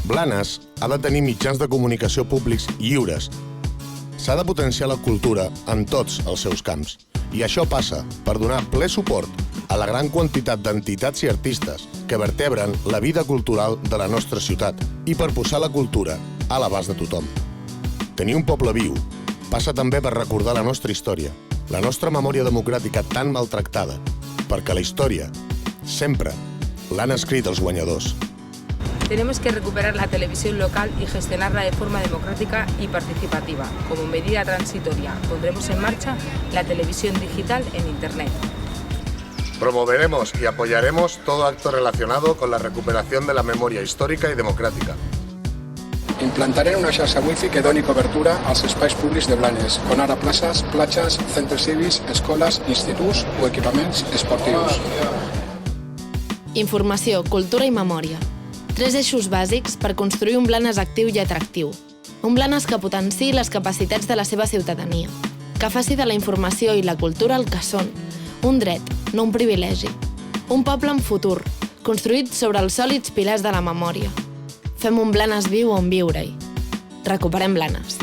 Blanes ha de tenir mitjans de comunicació públics lliures. S'ha de potenciar la cultura en tots els seus camps. I això passa per donar ple suport a la gran quantitat d'entitats i artistes que vertebren la vida cultural de la nostra ciutat i per posar la cultura a l'abast de tothom. Tenir un poble viu passa també per recordar la nostra història, la nostra memòria democràtica tan maltractada, perquè la història sempre l'han escrit els guanyadors. Tenemos que recuperar la televisión local y gestionarla de forma democrática y participativa. Como medida transitoria, pondremos en marcha la televisión digital en Internet. Promoveremos y apoyaremos todo acto relacionado con la recuperación de la memoria histórica y democrática. Implantarem una xarxa wifi que doni cobertura als espais públics de Blanes, com ara places, platges, centres cívics, escoles, instituts o equipaments esportius. Informació, cultura i memòria. 3 eixos bàsics per construir un Blanes actiu i atractiu. Un Blanes que potenciï les capacitats de la seva ciutadania, que faci de la informació i la cultura el que són, un dret, no un privilegi. Un poble amb futur, construït sobre els sòlids pilars de la memòria. Fem un Blanes viu on viure-hi. Recuperem Blanes.